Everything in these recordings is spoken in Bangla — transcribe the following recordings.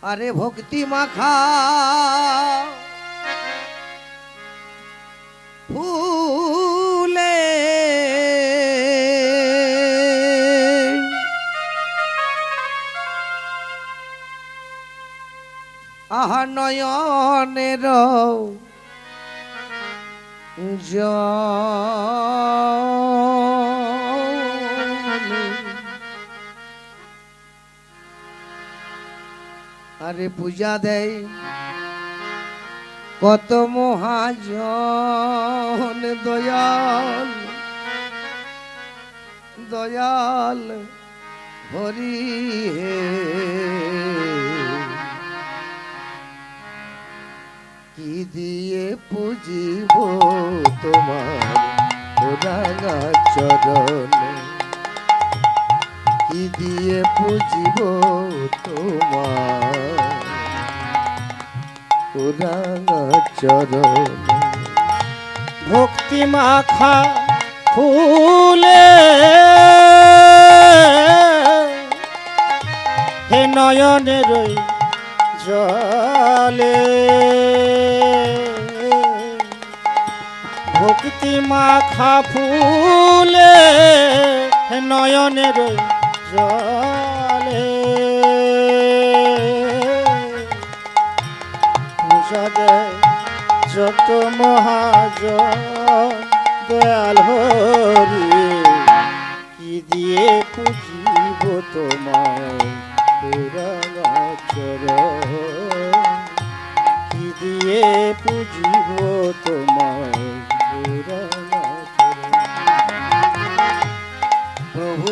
আরে ভক্তি মাখা ফুলে আহা নয়নের আরে পূজা দেয় কত মহাজন দয়াল দয়াল হরি হে কি দিয়ে পুজিব তোমার রাঙা চরণ কি দিয়ে পুজিব তোমার রাঙা চরণ ভক্তি মাখা ফুলে হে নয়নের জলে ভক্তি মাখা ফুলে হে নয়নের জলে পূজা দেয় যত মহাজন দয়াল হরি কি দিয়ে পুজিব তোমার পুরানা চরণ কি দিয়ে পুজিব তোমার পুরানা চরণ প্রভু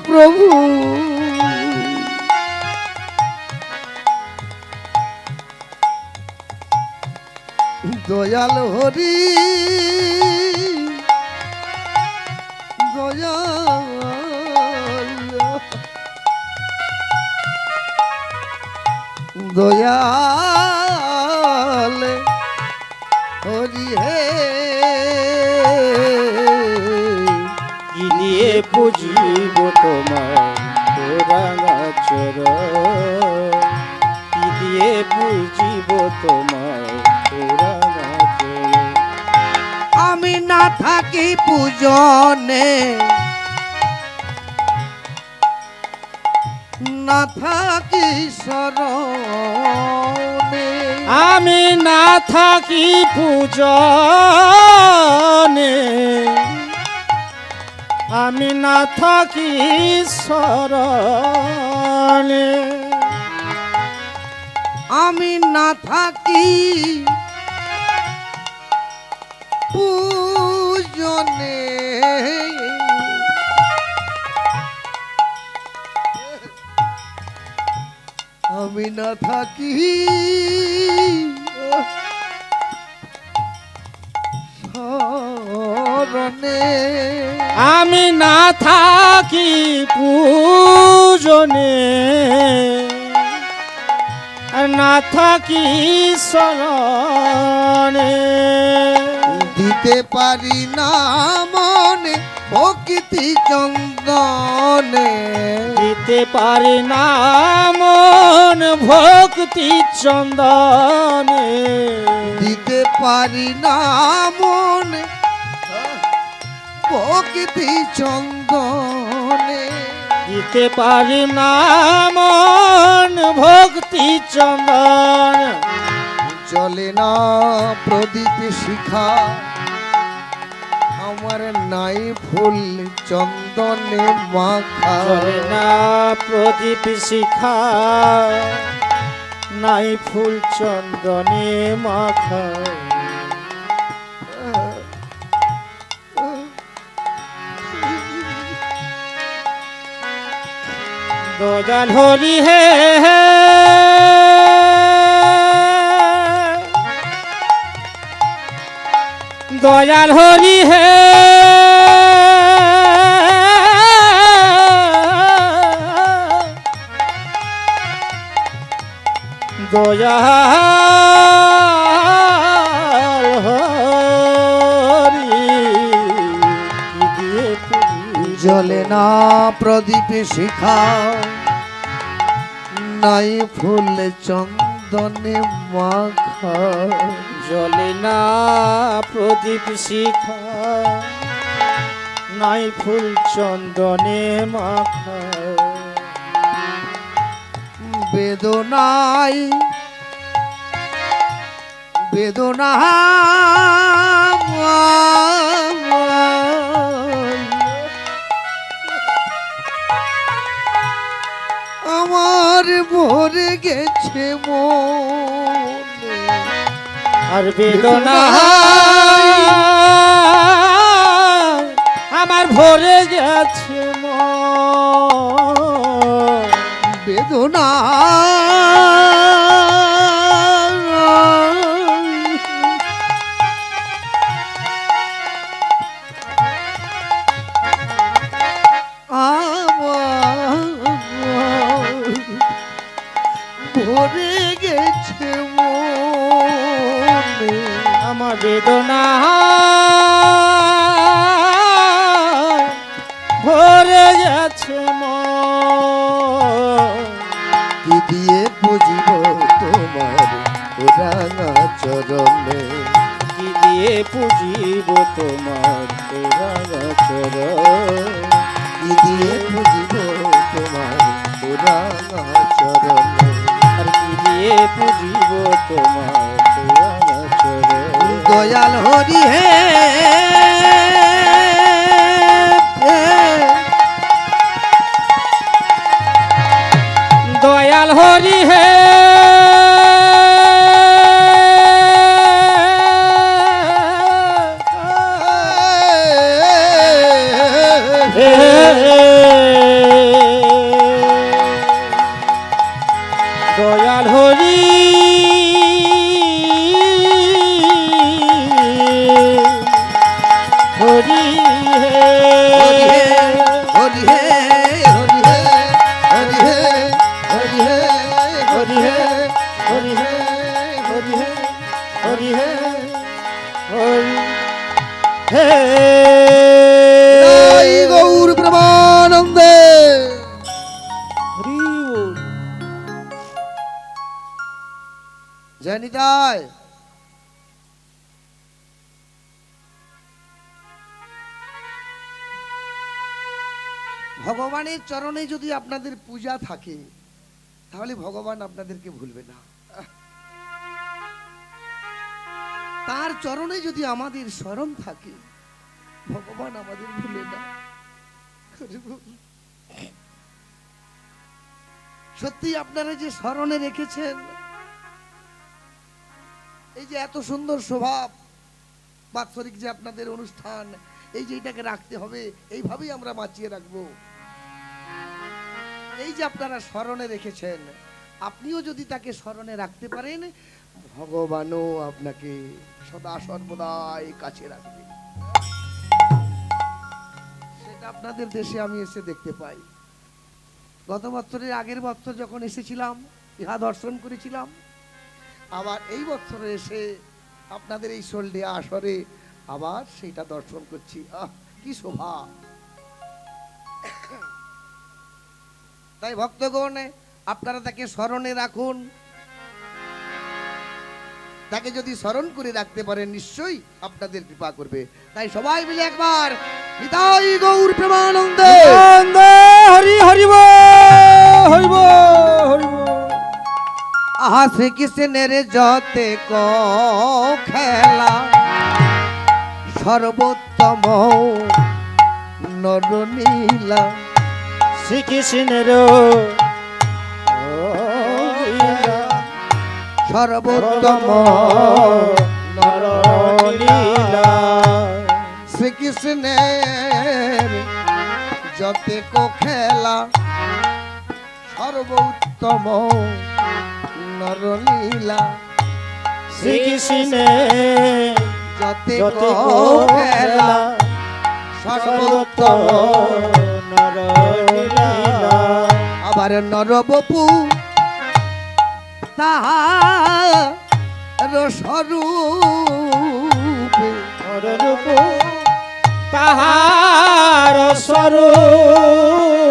প্রভু দয়াল হরি দয়াল হরি হে কি দিয়ে পুজিব তোমার পুরানা চরণ কি দিয়ে পুজিব তোমার পুরানা চরণ আমি না থাকি পূজনে না থাকি শরণে আমি না থাকি পূজনে আমি না থাকি শরণে আমি না থাকি পূজনে আমি না থাকি শরণে আমি না থাকি পূজনে আর না থাকি শরণে দিতে পারি না মনে ভক্তি চন্দনে দিতে পারি না মন ভক্তি চন্দনে দিতে পারি না মনে ভক্তি চন্দনে দিতে পারি না মন ভক্তি চন্দন চলে না প্রদীপ শিখা আমার নাই ফুল চন্দনে মাখা চলে না প্রদীপ শিখা নাই ফুল চন্দনে মাখা দয়াল হরি হে দয়াল হরি হে দয়াল না প্রদীপে শিখা, নাই ফুল চন্দনে মাখা। জ্বলে না প্রদীপ শিখা, নাই ফুল চন্দনে মাখা। বেদনাই বেদনা আমার ভরে গেছে মনে। আর বেদনা আমার ভরে গেছে মন। বেদনা ভরে গেছে মনে। আমার বেদনা ভরে গেছে মন। কি দিয়ে বুঝিব তোমার রাঙা চরণে, কি দিয়ে পুজিব তোমার রাঙা চরণ। কি দিয়ে বুঝিব তোমার রাঙা চরণে। আর কি দিয়ে পুজিব তোমার রাঙা চরণ। দয়াল হরি হে দয়াল হরি হে দয়াল হরি হরি হে হরি হে হরি হে হরি হে হরি হে হরি হে হরি হে হরি হে হরি হে হরি হে। জয় গৌর প্রেমানন্দে। হরি বল। জয় নিতাই। ভগবানের চরণে যদি আপনাদের পূজা থাকে তাহলে ভগবান আপনাদেরকে ভুলবে না। তার চরণে যদি আমাদের স্মরণ থাকে ভগবান আমাদের ভুলে না। সত্যি আপনারা যে স্মরণে রেখেছেন, এই যে এত সুন্দর স্বভাব, বাৎসরিক যে আপনাদের অনুষ্ঠান, এই যে এটাকে রাখতে হবে, এইভাবেই আমরা বাঁচিয়ে রাখবো। এই যে আপনারা স্মরণে রেখেছেন, আপনিও যদি তাকে স্মরণে রাখতে পারেন ভগবানও আপনাকে সদা সর্বদাই কাছে রাখবে। সেটা আপনাদের দেশে আমি এসে দেখতে পাই। গত বছরের আগের বছর যখন এসেছিলাম ইহা দর্শন করেছিলাম, আবার এই বছরে এসে আপনাদের এই সলডে আসরে আবার সেইটা দর্শন করছি। কি শোভা! তাই ভক্তগণ, আপনারা তাকে স্মরণে রাখুন। তাকে যদি স্মরণ করে রাখতে পারেন নিশ্চয়ই আপনাদের কৃপা করবে। তাই সবাই মিলে একবার নিতাই গৌর প্রেমানন্দে হরি হরিব হরিব হরিব। আহা শ্রীকৃষ্ণের যতে ক খেলা, সর্বোত্তম নরনীলা। শ্রীকৃষ্ণের সর্বোত্তম নরলীলা। শ্রীকৃষ্ণের যতে কো খেলা, সর্বোত্তম নরলীলা। শ্রীকৃষ্ণের যতে যত কো খেলা, সর্বোত্তম নরলীলা। আবার নরবপু তাহার স্বরূপে, নররূপ তাহার স্বরূপ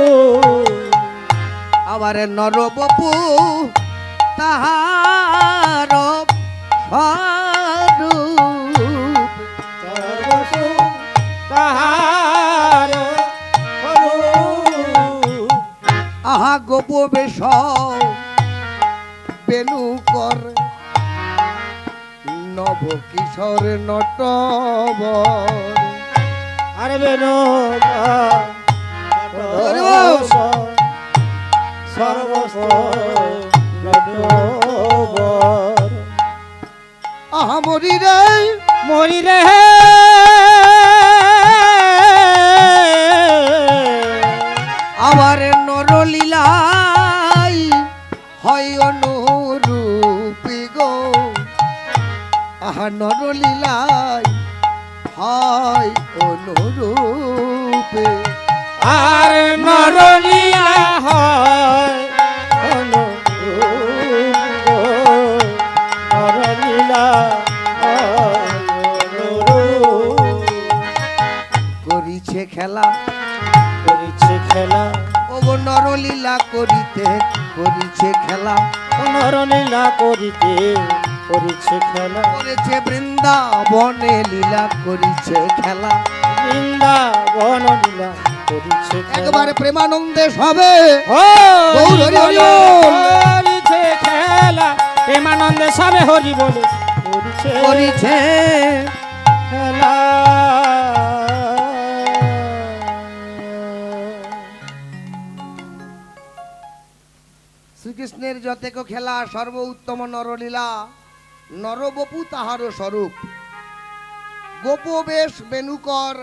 আবার নরবপু তাহার স্বরূপ সর্বসু তাহার স্বরূপ আহা গোপ বেশ বেনুকর নব কিশোর নটবর আর বেনো সর্বস্ব আহা মরি রে মরি রে আবার নরলীলাই হয় অনুরূপী গো আহা নরলীলাই হয় অনুরূপে আর নরলীলা হয় অনুরূপ নরলীলা হয় অনুরূপ করিছে খেলা করিছে খেলা ও গো নরলীলা করিছে খেলা নরলীলা করিতে করিছে খেলা করেছে বৃন্দাবনে লীলা করিছে খেলা বৃন্দাবন লীলা করিছে খেলা একবারে প্রেমানন্দে সবে ও গৌর হরি হরি বল। করিছে খেলা প্রেমানন্দে সবে হরি বলে করিছে খেলা শ্রীকৃষ্ণের যতেক খেলা সর্ব উত্তম নরলীলা নরবপু তাহার স্বরূপ গোপবেশ বেনুকর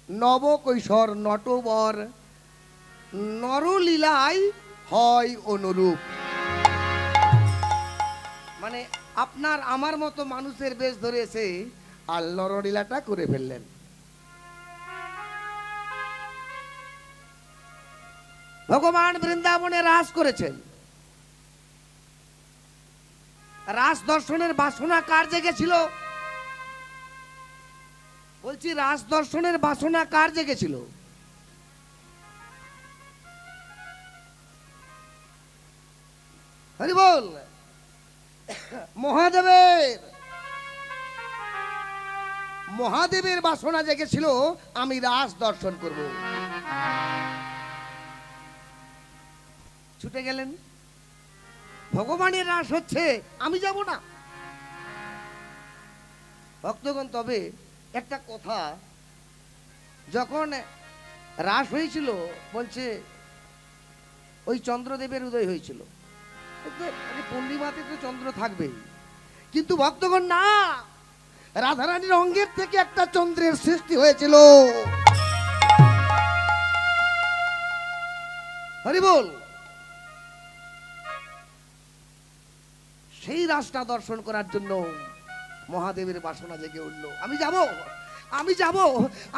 নব কৈশোর নটবর নরলীলায় হয় অনুরূপ মানে আপনার আমার মতো মানুষের বেশ ধরেছে আর নরলীলাটা করে ফেললেন ভগবান বৃন্দাবনে রাস করেছেন রাস দর্শনের বাসনা কার জেগেছিল বলছি রাস দর্শনের বাসনা কার জেগেছিল হরি বল মহাদেবের বাসনা জেগেছিল আমি রাস দর্শন করব ছুটে গেলেন ভগবানের রাস হচ্ছে আমি যাব না ভক্তগণ তবে একটা কথা যখন রাস হয়েছিল বলছে ওই চন্দ্রদেবের উদয় হয়েছিল পূর্ণিমাতে তো চন্দ্র থাকবেই কিন্তু ভক্তগণ না রাধারানীর অঙ্গের থেকে একটা চন্দ্রের সৃষ্টি হয়েছিল হরি বল সেই রাসটা দর্শন করার জন্য মহাদেবের বাসনা জেগে উঠল আমি যাব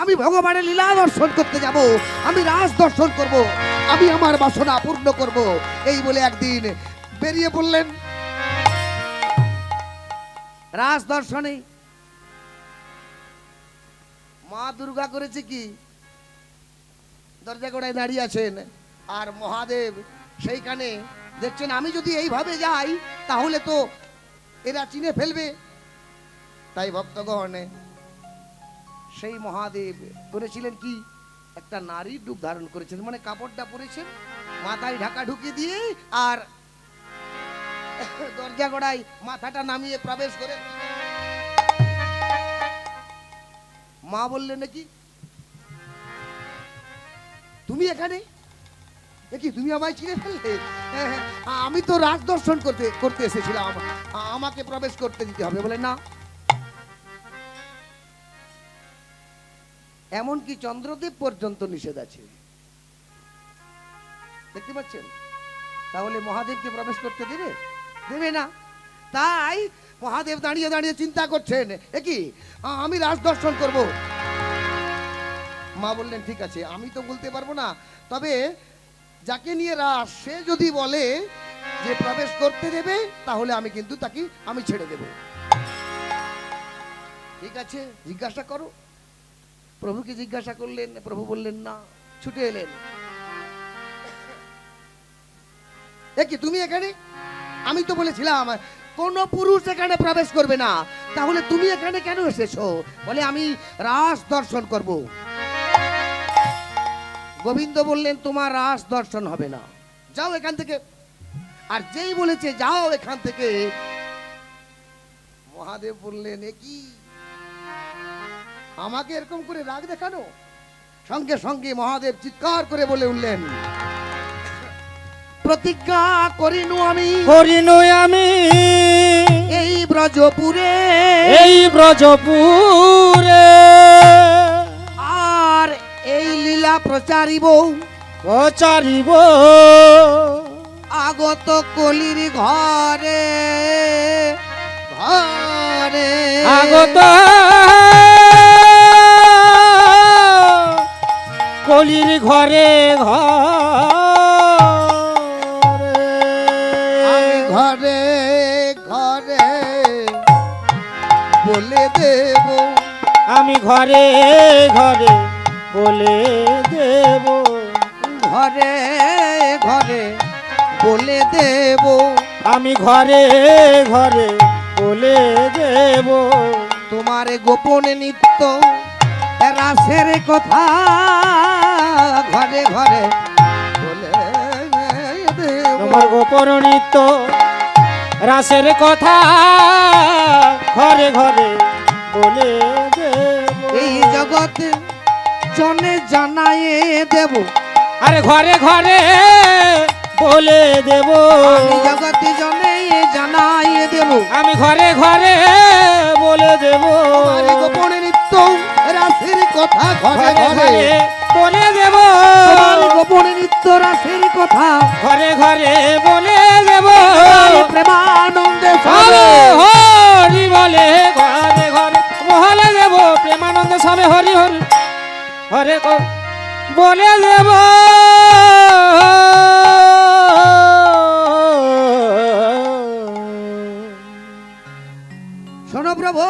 আমি ভগবানের লীলা দর্শন করতে যাব আমি রাস দর্শন করব আমি আমার বাসনা পূর্ণ করব এই বলে একদিন বেরিয়ে পড়লেন রাস দর্শনে মা দুর্গা করেছে কি দরজা গোড়ায় দাঁড়িয়ে আছেন আর মহাদেব সেইখানে দেখছেন আমি যদি এইভাবে যাই তাহলে তো এরা চিনে ফেলবে তাই ভক্তগণ সেই মহাদেব করেছিলেন কি একটা নারীর রূপ ধারণ করেছিলেন মানে কাপড়টা পরেছেন মাথায় ঢাকা ঢুকিয়ে দিয়ে আর দরজা গোড়ায় মাথাটা নামিয়ে প্রবেশ করে মা বললেন নাকি তুমি এখানে কি তুমি আমায় চিনে ফেললে আমি তো রাজ দর্শন করতে এসেছিলাম আমাকে প্রবেশ করতে দিতে হবে বলে না এমনকি চন্দ্রদেব পর্যন্ত নিষেধ আছে দেখতে পাচ্ছেন তাহলে মহাদেবকে প্রবেশ করতে দেবে না তাই মহাদেব দাঁড়িয়ে দাঁড়িয়ে চিন্তা করছেন কি আমি রাজ দর্শন করব মা বললেন ঠিক আছে আমি তো বলতে পারবো না তবে যাকে নিয়ে রাস সে যদি বলে যে প্রবেশ করতে দেবে তাহলে আমি কিন্তু তাকে আমি ছেড়ে দেব ঠিক আছে জিজ্ঞাসা করো প্রভুকে জিজ্ঞাসা করলেন, প্রভু বললেন না, ছুটে এলেন। এ কি তুমি এখানে? আমি তো বলেছিলাম কোন পুরুষ এখানে প্রবেশ করবে না, তাহলে তুমি এখানে কেন এসেছো? বলে আমি রাস দর্শন করব। গোবিন্দ বললেন তোমার রাস দর্শন হবে না, যাও এখান থেকে। আর যেই বলেছে যাও এখান থেকে, মহাদেব বললেন এ কি, আমাকে এরকম করে রাগ দেখানো? সঙ্গে সঙ্গে মহাদেব চিৎকার করে বলে উঠলেন, প্রতিজ্ঞা করিনু আমি এই ব্রজপুরে, এই ব্রজপুরে আর এই লীলা প্রচারিব আগত কলির ঘরে ঘরে। আগত কলির ঘরে ঘরে ঘরে বলে দেব, আমি ঘরে ঘরে বলে দেব, ঘরে ঘরে বলে দেব, আমি ঘরে ঘরে বলে দেব, তোমার গোপন নিত্য রাসের কথা ঘরে ঘরে বলে দেব। তোমার গোপন নিত্য রাসের কথা ঘরে ঘরে বলে দেব, এই জগতে জনে জানায়ে দেব, আরে ঘরে ঘরে বলে দেব, আমি জগতে জনে জানায়ে দেব, আমি ঘরে ঘরে বলে দেব, তোমার গোপন নিত্য রাসের কথা ঘরে ঘরে ঘরে ঘরে বলে দেব, তোমার গোপন নিত্য রাসের কথা ঘরে ঘরে বলে দেব, প্রেমানন্দে হরে হরি বলে ঘরে ঘরে বলে দেব, প্রেমানন্দ সবে হরি হরি হরে বলে দেব। শোনো প্রভু,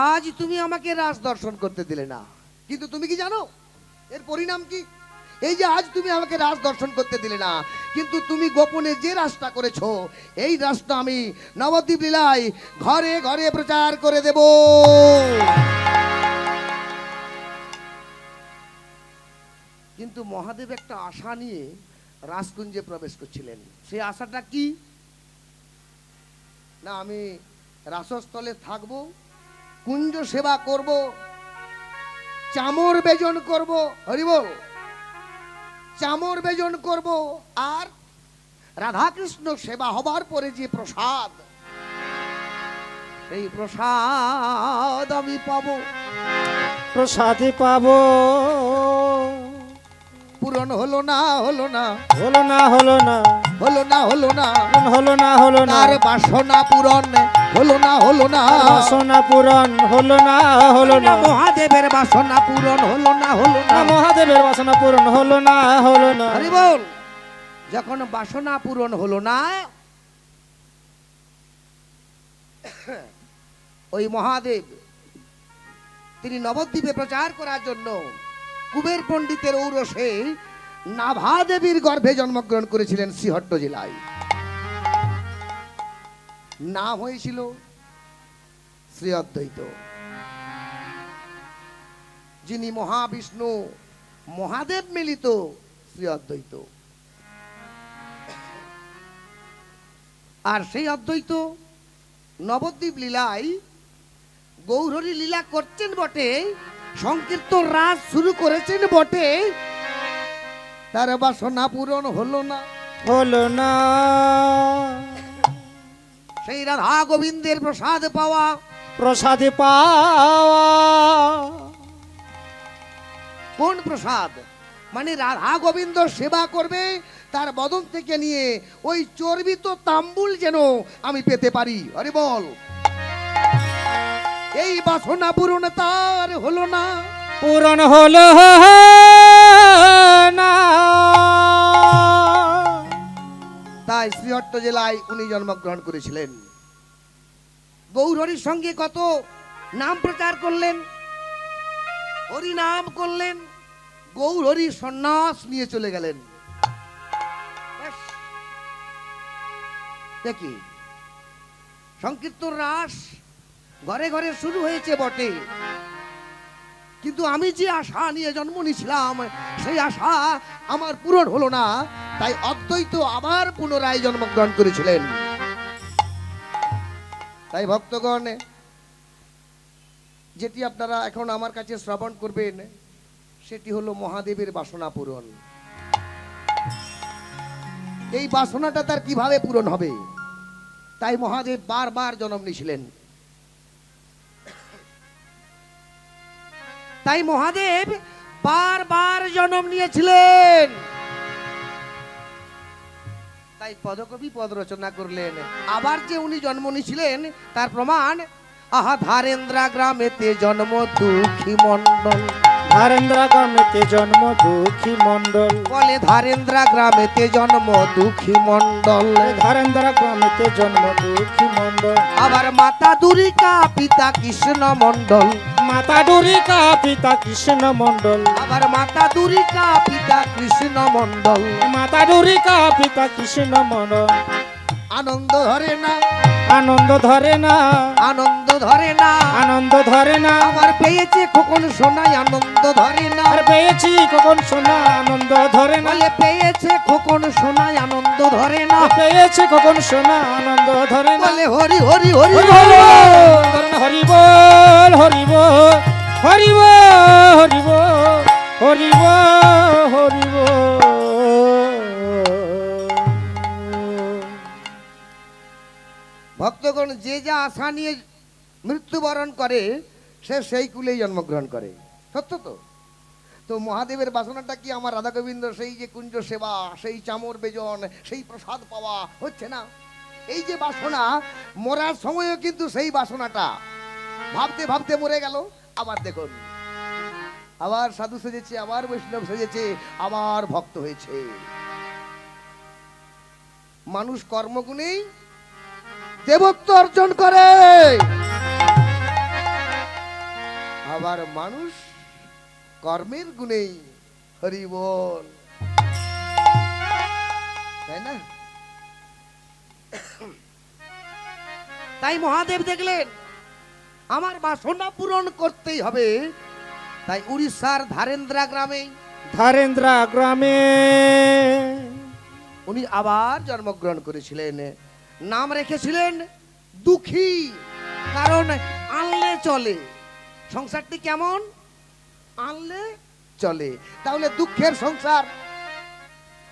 আজ তুমি আমাকে রাস দর্শন করতে দিলে না, কিন্তু তুমি কি জানো এর পরিণাম কি? এই যে আজ তুমি আমাকে রাস দর্শন করতে দিলে না, কিন্তু তুমি গোপনে যে রাসটা করেছো, এই রাসটা আমি নবদ্বীপ লীলায় ঘরে ঘরে প্রচার করে দেব। কিন্তু মহাদেব একটা আশা নিয়ে রাসকুঞ্জে প্রবেশ করছিলেন। সেই আশাটা কি? না আমি রাসস্থলে থাকবো, কুঞ্জ সেবা করব, চামর বেজন করব, হরিবল চামর বেজন করব, আর রাধাকৃষ্ণ সেবা হবার পরে যে প্রসাদ, এই প্রসাদ আমি পাবো, প্রসাদে পাবো। পূরণ হলো না হলো না হলো না হলো না হলো না হলো না হলো না হলো না, তার বাসনা পূরণ হলো না হলো না, বাসনা পূরণ হলো না হলো না, মহাদেবের বাসনা পূরণ হলো না হলো না, মহাদেবের বাসনা পূরণ হলো না হলো না। হরি বল। যখন বাসনা পূরণ হলো না, ওই মহাদেব তিনি নবদ্বীপে প্রচার করার জন্য কুবের পণ্ডিতের ঔরসে নাভা দেবীর গর্ভে জন্মগ্রহণ করেছিলেন শ্রীহট্ট জেলায়। নাম হয়েছিল শ্রী অদ্বৈত। যিনি মহাবিষ্ণু মহাদেব মিলিত শ্রী অদ্বৈত। আর সেই অদ্বৈত নবদ্বীপ লীলায় গৌরহরি লীলা করছেন বটে, সংকীর্তন রাস শুরু করেছেন বটে, তার বাসনা পূরণ হলো না হলো না। সেই রাধা গোবিন্দের প্রসাদ পাওয়া, প্রসাদে পাওয়া। কোন প্রসাদ? মানে রাধা গোবিন্দ সেবা করবে, তার বদন থেকে নিয়ে ওই চর্বিত তাম্বুল যেন আমি পেতে পারি। আরে বল, এই বাসনা পূরণ তার হলো না, পূরণ হলো না। তাই শ্রীহট্ট জেলায় উনি জন্মগ্রহণ করেছিলেন। গৌরহরির সঙ্গে কত নাম প্রচার করলেন, হরি নাম করলেন, গৌর হরি সন্ন্যাস নিয়ে চলে গেলেন। ব্যাস। দেখি সংকীর্তন রাস ঘরে ঘরে শুরু হয়েছে বটে, কিন্তু আমি যে আশা নিয়ে জন্ম নিয়েছিলাম সেই আশা আমার পূরণ হলো না, তাই অদ্বৈত আবার পুনরায় জন্মগ্রহণ করেছিলেন। তাই ভক্তগণ, যেটি আপনারা এখন আমার কাছে শ্রবণ করবেন সেটি হলো মহাদেবের বাসনা পূরণ। এই বাসনাটা তার কিভাবে পূরণ হবে, তাই মহাদেব বারবার জন্ম নিয়েছিলেন। তাই মহাদেব বারবার জন্ম নিয়েছিলেন। তাই পদকবি পদ রচনা করলেন। আবার যে উনি জন্ম নিয়েছিলেন তার প্রমাণ, আহা ধারেন্দ্রা গ্রামেতে জন্ম দুঃখী মণ্ডল। ধারেন্দ্রা গ্রামেতে জন্ম দুঃখী মণ্ডল। বলে ধারেন্দ্রা গ্রামেতে জন্ম দুঃখী মণ্ডল। ধারেন্দ্রা গ্রামেতে জন্ম দুঃখী মণ্ডল। আবার মাতা দুরিকা পিতা কৃষ্ণ মণ্ডল। মাতা দুরিকা পিতা কৃষ্ণ মণ্ডল। আবার মাতা দুরিকা পিতা কৃষ্ণ মণ্ডল। মাতা দুরিকা পিতা কৃষ্ণ মণ্ডল। আনন্দ ধরে না, আনন্দ ধরে না, আনন্দ ধরে না, আনন্দ ধরে না। আমার পেয়েছে খোকন সোনাই আনন্দ ধরে না। আর পেয়েছি কখন শোনা আনন্দ ধরে না। বলে পেয়েছে খোকন সোনাই আনন্দ ধরে না। পেয়েছি কখন শোনা আনন্দ ধরে না। বলে হরি হরি হরি হরি বল। হরি বল, হরি বল, হরি বল, হরি বল, হরি বল, হরি বল। ভক্তগণ যে যা আশা নিয়ে মৃত্যুবরণ করে সে সেই কুলেই জন্মগ্রহণ করে, সত্য তো। তো মহাদেবের বাসনাটা কি আমার রাধা গোবিন্দ সেই যে কুঞ্জ সেবা, সেই চামর বেজন, সেই প্রসাদ পাওয়া হচ্ছে না? এই যে বাসনা, মরার সময়ও কিন্তু সেই বাসনাটা ভাবতে ভাবতে মরে গেল। আবার দেখুন, আবার সাধু সেজেছে, আবার বৈষ্ণব সেজেছে, আবার ভক্ত হয়েছে। মানুষ কর্মগুণেই দেবত্ব অর্জন করে, আবার মানুষ কর্মের গুণেই হরি বল, তাই না? তাই মহাদেব দেখলেন আমার বাসনা পূরণ করতেই হবে, তাই উড়িষ্যার ধারেন্দ্রা গ্রামে, ধারেন্দ্রা গ্রামে উনি আবার জন্মগ্রহণ করেছিলেন। নাম রেখেছিলেন দুঃখী, কারণ আনলে চলে। সংসারটি কেমন? আনলে চলে। তাহলে দুঃখের সংসার,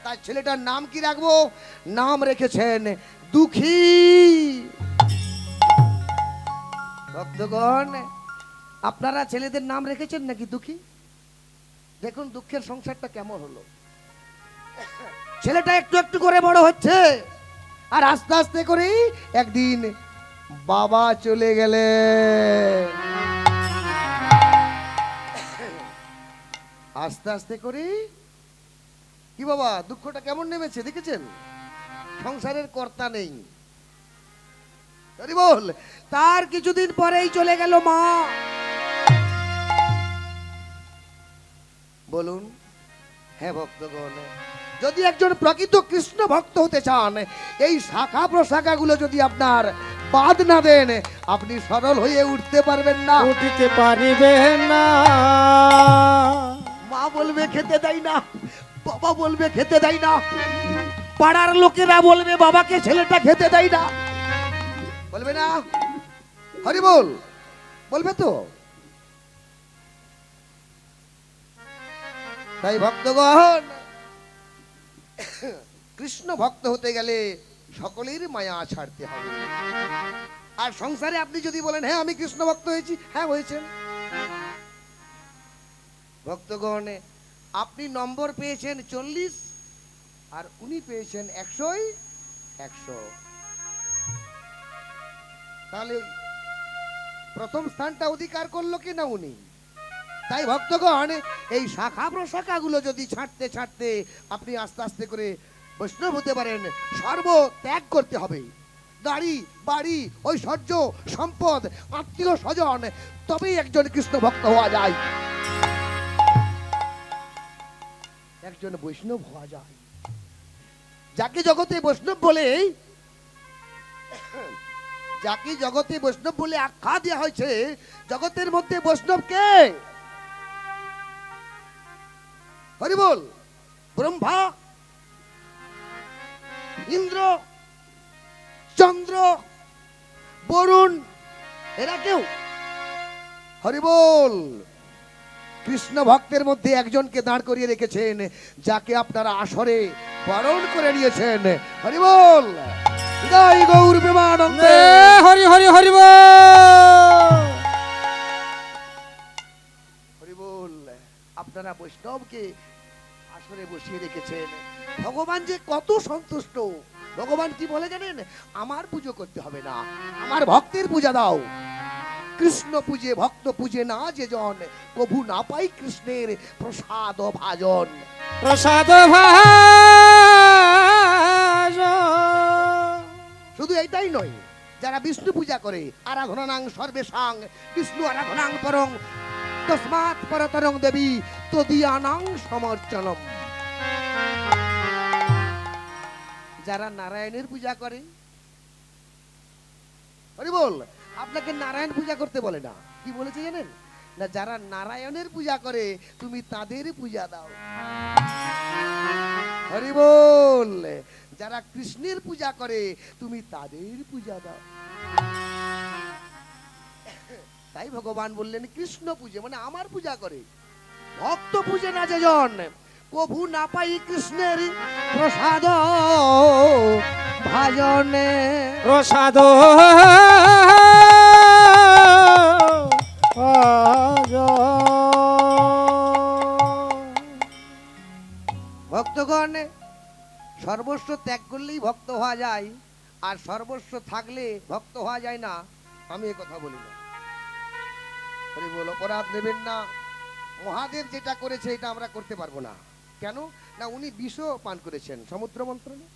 তার ছেলেটার নাম কি রাখবো? নাম রেখেছেন দুঃখী। ভক্তগণ, আপনারা ছেলেদের নাম রেখেছেন নাকি দুঃখী? দেখুন দুঃখের সংসারটা কেমন হলো। ছেলেটা একটু একটু করে বড় হচ্ছে, আর আস্তে আস্তে করে একদিন বাবা চলে গেলে, আস্তে আস্তে করে কি বাবা দুঃখটা কেমন নেমেছে দেখেছেন? সংসারের কর্তা নেই, বল। তার কিছুদিন পরেই চলে গেল মা। বলুন, হ্যাঁ ভক্তগণ, যদি একজন প্রকৃত কৃষ্ণ ভক্ত হতে চান, এই শাখা প্রশাখা গুলো যদি আপনার বাদ না দেন, আপনি সরল হয়ে উঠতে পারবেন না, উঠিতে পারিবেন না। মা বলবে খেতে দেয় না, বাবা বলবে খেতে দেয় না, পাড়ার লোকেরা বলবে বাবাকে ছেলেটা খেতে দেয় না, বলবে না? হরি বল, বলবে তো। তাই ভক্তগণ, কৃষ্ণ ভক্ত হতে গেলে সকলের মায়া ছাড়তে হবে। আর সংসারে আপনি যদি বলেন হ্যাঁ আমি কৃষ্ণ ভক্ত হয়েছি, হ্যাঁ হয়েছেন। ভক্তগণ, আপনি নম্বর পেয়েছেন 40, আর উনি পেয়েছেন 100। তাহলে প্রথম স্থানটা অধিকার করলো কি না উনি? তাই ভক্তগণ, এই শাখা প্রশাখা গুলো যদি ছাড়তে ছাড়তে আপনি আস্তে আস্তে করে বৈষ্ণব হতে পারেন, সর্ব ত্যাগ করতে হবে। গাড়ি, বাড়ি, ঐশ্বর্য, সম্পদ, আত্মীয় স্বজন, তবেই একজন কৃষ্ণ ভক্ত হওয়া যায়। একজন বৈষ্ণব হওয়া যায়। যাকে জগতে বৈষ্ণব বলে, যাকে জগতে বৈষ্ণব বলে আখ্যা দেওয়া হয়েছে, জগতের মধ্যে বৈষ্ণব কে? হরি বল। ব্রহ্মা, ইন্দ্র, চন্দ্র, বরুণ, এরা কেউ? হরি বল। কৃষ্ণ ভক্তের মধ্যে একজনকে দাঁড় করিয়ে রেখেছেন, যাকে আপনারা আসরে বরণ করে নিয়েছেন। হরি বল। জয় গৌর প্রেমানন্দে। হরি হরি হরি বল। হরি বল। আপনারা বৈষ্ণবকে আসরে বসিয়ে রেখেছেন। ভগবান যে কত সন্তুষ্ট। ভগবান কি বলে জানেন? আমার পুজো করতে হবে না, আমার ভক্তের পূজা দাও। কৃষ্ণ পূজে ভক্ত পূজে না যে জন, প্রভু না পাই কৃষ্ণের প্রসাদ ভাজন। প্রসাদ ভাজন। শুধু এইটাই নয়, যারা বিষ্ণু পূজা করে, আরাধনাং সর্বেষাং বিষ্ণু আরাধনাং পরং তস্মাৎ পরতরং দেবী তদীয়ানাং সমর্চনম। যারা নারায়ণের পূজা করে, হরি বল, আপনাকে নারায়ণ পূজা করতে বলে না। কি বলেছে জানেন? না, যারা নারায়ণের পূজা করে তুমি তাদের পূজা দাও। হরি বল। যারা কৃষ্ণের পূজা করে তুমি তাদের পূজা দাও। তাই ভগবান বললেন কৃষ্ণ পূজে, মানে আমার পূজা করে। ভক্ত পূজে না যেজন, প্রভু না পাই কৃষ্ণের প্রসাদ ভাজনে। প্রসাদ ভক্তগণ, সর্বস্ব ত্যাগ করলেই ভক্ত হওয়া যায়, আর সর্বস্ব থাকলে ভক্ত হওয়া যায় না, আমি এ কথা বলি না। হরি বল। অপরাধ নেবেন না। মহাদেব যেটা করেছে এটা আমরা করতে পারবো না। কেন? না, উনি বিষও পান করেছেন সমুদ্র মন্থনে।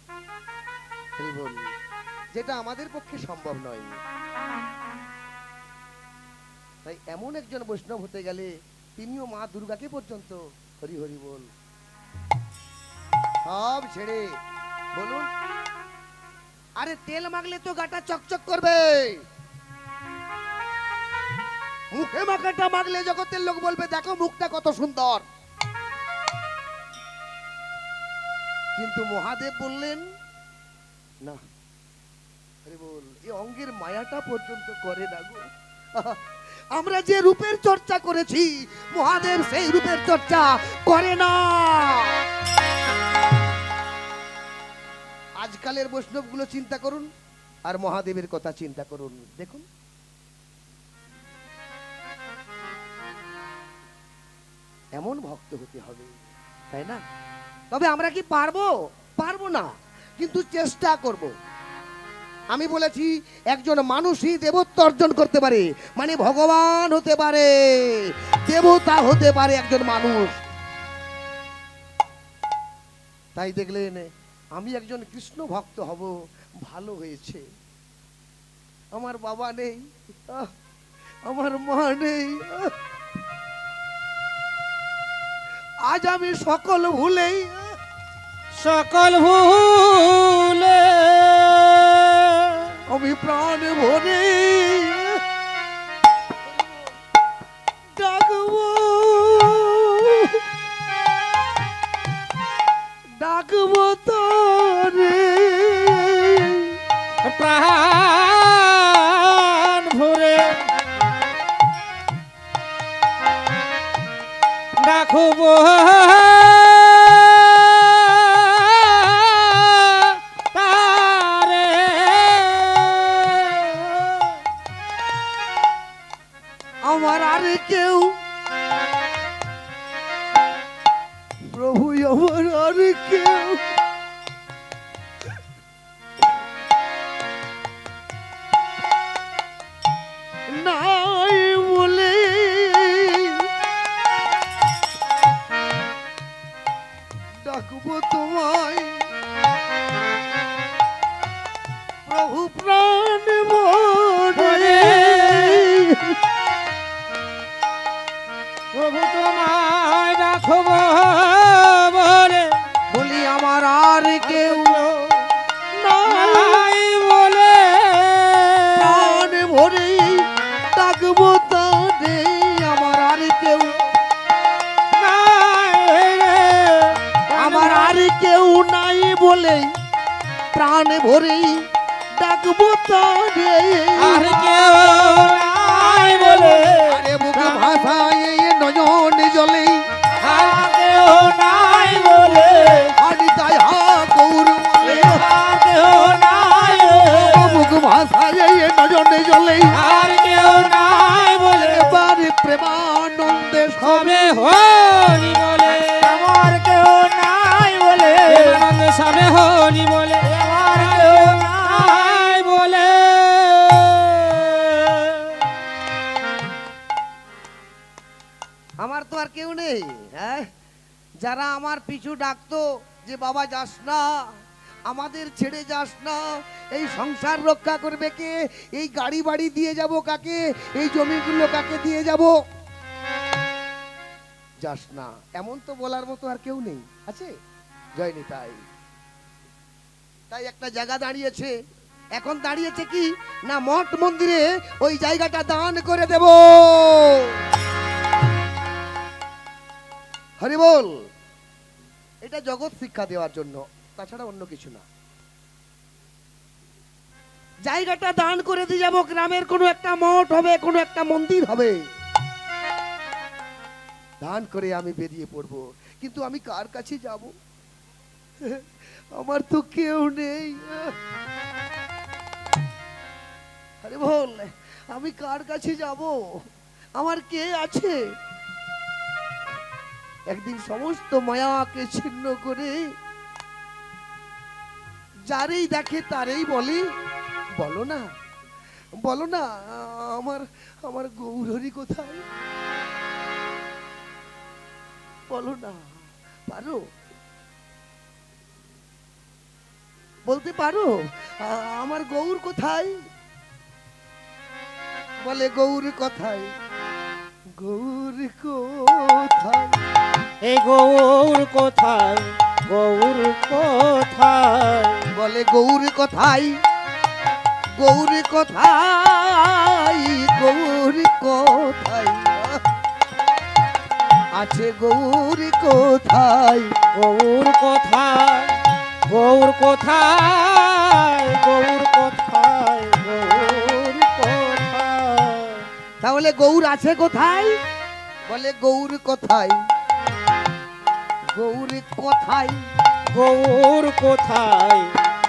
হরি বল। যেটা আমাদের পক্ষে সম্ভব নয়। তাই এমন একজন বৈষ্ণব হতে গেলে তিনিও মা দুর্গাকে পর্যন্ত হরি হরি বল সব ছেড়ে বলুন, আরে তেল মাখলে তো গাটা চকচক করবে, মুখে মাখাটা মাখলে জগতের লোক বলবে দেখো মুখটা কত সুন্দর। কিন্তু মহাদেব বললেন না, আরে বল, এই অঙ্গের মায়াটা পর্যন্ত করে না গো। আমরা যে রূপের চর্চা করেছি, মহাদেব সেই রূপের চর্চা করে না। আজকালের বৈষ্ণব গুলো চিন্তা করুন, আর মহাদেবের কথা চিন্তা করুন, দেখুন এমন ভক্ত হতে হবে, তাই না? তবে আমরা কি পারবো? পারবো না, কিন্তু চেষ্টা করব। আমি বলেছি একজন মানুষই দেবত্ব অর্জন করতে পারে, মানে ভগবান হতে পারে, দেবতা হতে পারে একজন মানুষ। তাই দেখলেন আমি একজন কৃষ্ণ ভক্ত হব, ভালো হয়েছে। আমার বাবা নেই, আমার মা নেই, আজ আমি সকল ভুলেই আমি প্রাণ ভরে ডাকবো ডাকবো তোরে, প্রাণ ভরে ডাকব তারে। আমার আর কেউ প্রভু, আমার আর কেউ নাই বলে ডাকবো তোমায় প্রভু প্রাণ ভরে। প্রভু তোমায় রাখব বলে বলে প্রাণ ভরেই ডাকবো তারে। আর কেউ নাই বলে আরে মুখ ভাষায় নয়ন জলে আর কেউ নাই বলে আরে তাই হা গৌর বলে আর কেউ নাই মুখ ভাষায় নয়ন জলে আর কেউ নাই বলে এবারে প্রেমানন্দে সবে হরি বলে আমার কেউ নাই বলে প্রেমানন্দে সবে হরি বলে আমার কেউ নাই বলে আমার তো আর কেউ নেই। হ্যাঁ, যারা আমার পিছু ডাকতো যে বাবা যাস না, আমাদের ছেড়ে যাস না, এই সংসার রক্ষা করবে কে, এই গাড়ি বাড়ি দিয়ে যাব কাকে, এই জমিগুলো কাকে দিয়ে যাব, যাস না, এমন তো বলার মতো আর কেউ নেই আছে। জয়নি তাই তাই একটা জায়গা দাঁড়িয়েছে, এখন দাঁড়িয়েছে কি না মঠ মন্দিরে ওই জায়গাটা দান করে দেব। হরি বল। এটা জগৎ শিক্ষা দেওয়ার জন্য, তাছাড়া অন্য কিছু না। জায়গাটা দান করে দিয়ে যাবো, গ্রামের কোনো একটা মঠ হবে, কোনো একটা মন্দির হবে, দান করে আমি বেরিয়ে পড়বো। কিন্তু আমি কার কাছে যাব? আমার তো কেউ নেই। আরে বল, আমি কার কাছে যাব? আমার কে আছে? একদিন সমস্ত মায়াকে ছিন্ন করে যারেই দেখে তারেই বলে, বলো না, বলো না, আমার আমার গৌরহরি কোথায়? বলো না, পারো? বলতে পারো আমার গৌর কোথায়? বলে গৌর কোথায়, গৌর কোথায়? এই গৌর কোথায়, গৌর কোথায়? বলে গৌর কোথায়, গৌর কোথায়, গৌর কোথায়? আছে গৌর কোথায়, গৌর কোথায়, গৌর কোথায়, গৌর কোথায়, গৌর কোথায়? তাহলে গৌর আছে কোথায়? বলে গৌর কোথায়, গৌর কোথায়? গৌর কোথায়,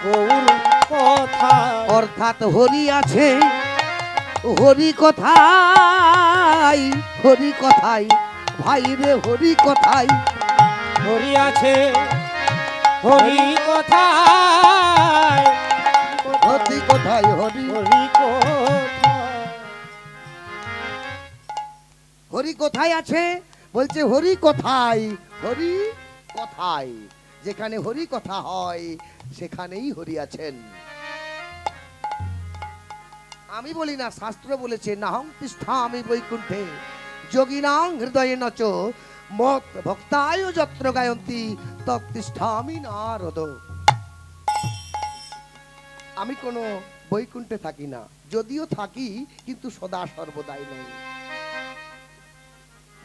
গৌর কোথায়? অর্থাৎ হরি আছে, হরি কোথায়, হরি কোথায়? ভাই রে হরি কোথায়? হরি আছে, হরি কোথায়, হরি কোথায়? হরি হরি কোথায়? হরি কোথায় আছে? বলছে হরি কোথায়, হরি কোথায়? যেখানে হরি কথা হয় সেখানেই হরি আছেন। আমি বলি না, শাস্ত্র বলেছে নাহং তিষ্ঠামি বৈকুণ্ঠে যোগিনাং হৃদয়ে নচ মত ভক্তায় যত্র গায়ন্তি তত্তিষ্ঠামি নারদ। আমি কোনো বৈকুণ্ঠে থাকি না, যদিও থাকি কিন্তু সদা সর্বদাই নয়।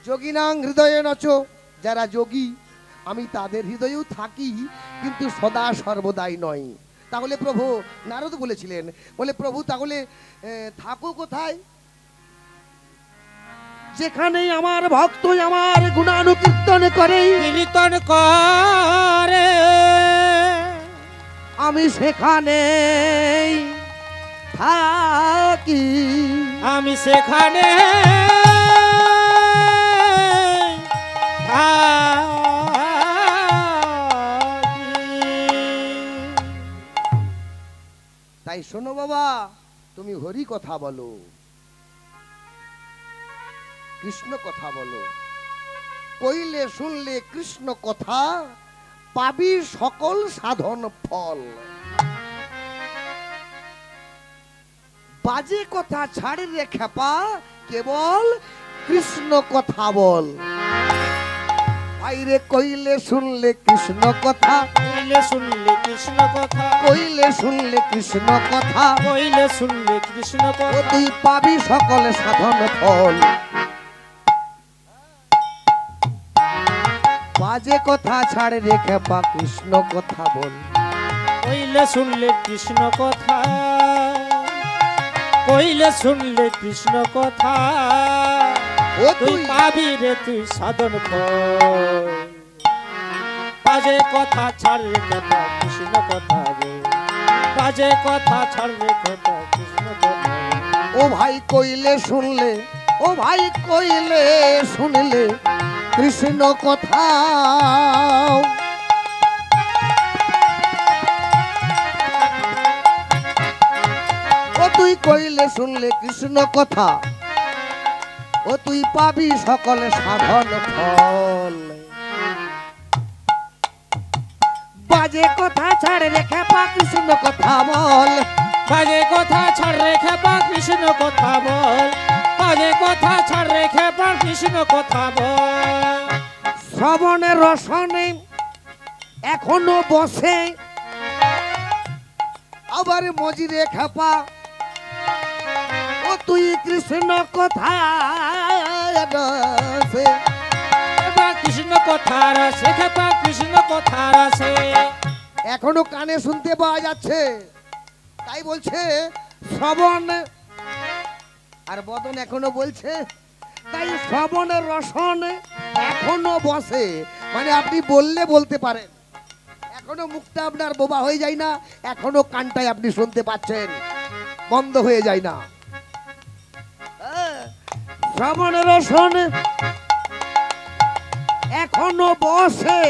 যোগিনাং হৃদয়ে নচ, যারা যোগী আমি তাদের হৃদয়েও থাকি কিন্তু সদা সর্বদাই নয়। তাহলে প্রভু, নারদ বলেছিলেন, বলে প্রভু তাহলে থাকো কোথায়? যেখানে আমার ভক্ত আমার গুণানুকীর্তন করে, কীর্তন করে, আমি সেখানে থাকি, আমি সেখানে তাই শোনো বাবা, তুমি হরি কথা বলো, কৃষ্ণ কথা বলো, কইলে শুনলে কৃষ্ণ কথা পাবি সকল সাধন ফল। বাজে কথা ছাড় রে খেপা, কেবল কৃষ্ণ কথা বল। আইরে কইলে শুনলে কৃষ্ণ কথা, কইলে শুনলে কৃষ্ণ কথা, কইলে শুনলে কৃষ্ণ কথা, কইলে শুনলে কৃষ্ণ ও কথা, তুই পাবি সকল সাধন ফল। বাজে কথা ছাড় রে খেপা, কৃষ্ণ কথা বল। কইলে শুনলে কৃষ্ণ কথা, কইলে শুনলে কৃষ্ণ কথা, ও তুই তুই পাবি রে তুই সাধন ফল। বাজে কথা ছাড় রে কথা কৃষ্ণ কথা রে, বাজে কথা ছাড় রে কথা কৃষ্ণ কথা রে। ও ভাই কইলে শুনলে, ও ভাই কইলে শুনলে কৃষ্ণ কথা, ও তুই কইলে শুনলে কৃষ্ণ কথা, ও তুই পাবি সকল সাধন ফল। বাজে কথা ছাড় রেখে পা কৃষ্ণ কথা বল, বাজে কথা ছাড় রে খেপা কৃষ্ণ কথা বল, বাজে কথা ছাড় রে খেপা কৃষ্ণ কথা বল। শ্রবণের রসনে এখনো বসে, আবার মজিরে খেপা, ও তুই কৃষ্ণ কথা রসে। খেপা কৃষ্ণ কথা রসে, খেপা কৃষ্ণ কথা রসে। এখনো কানে শুনতে পাওয়া যাচ্ছে, তাই বলছে শ্রবণ, আর বদন এখনো বলছে, তাই শ্রবণের রসন এখনো বসে, মানে আপনি বললে বলতে পারেন, এখনো মুখটা আপনার বোবা হয়ে যায় না, এখনো কানটায় আপনি শুনতে পাচ্ছেন, বন্ধ হয়ে যায় না। শ্রবণের রসন এখনো বসে,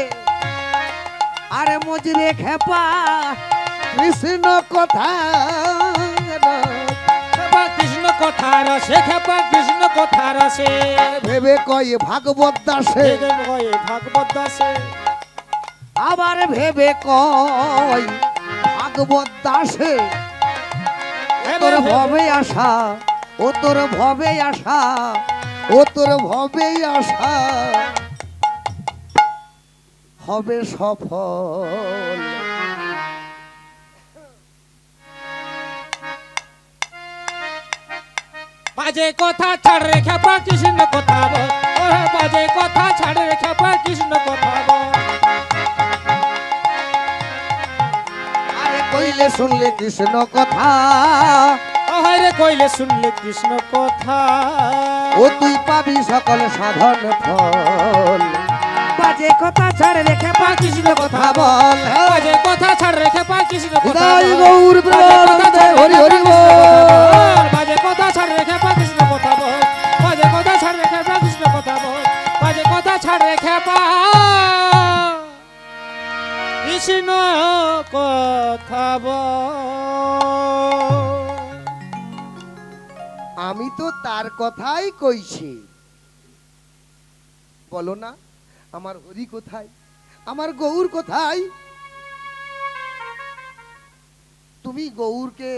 আরে মজরে খেপা কৃষ্ণ কথা, খেপা কৃষ্ণ কথা রসে, খেপা কৃষ্ণ কথা রসে। ভেবে কয়ে ভাগবত দাসে, ভেবে কয়ে ভাগবত দাসে, আবার ভেবে কয় ভাগবত দাসে। তোর ভবে আশা, ও তোর ভবে আশা, ও তোর ভবে আশা হবে সফল। বাজে কথা ছাড় রে খেপা কৃষ্ণ কথা বল, ও বাজে কথা ছাড় রে খেপা কৃষ্ণ কথা বল। আরে কইলে শুনলে কৃষ্ণ কথা, ও রে কইলে শুনলে কৃষ্ণ কথা, ও তুই পাবি সকল সাধন ফল। বাজে কথা ছাড় রেখে পা কৃষ্ণ কথা বল, বাজে কথা ছাড় রে খেপা কৃষ্ণ কথা জয় বল। গৌর প্রেমানন্দে হরি হরি বল। বাজে কথা ছাড় রে খেপা কৃষ্ণ কথা বল, বাজে কথা ছাড় রে খেপা কৃষ্ণ কথা বল, বাজে কথা ছাড় রে খেপা কৃষ্ণ কথা বল। আমি তো তার কথাই কইছি, বলো না আমার হরি কোথায়, আমার গৌর কোথায়? তুমি গৌরকে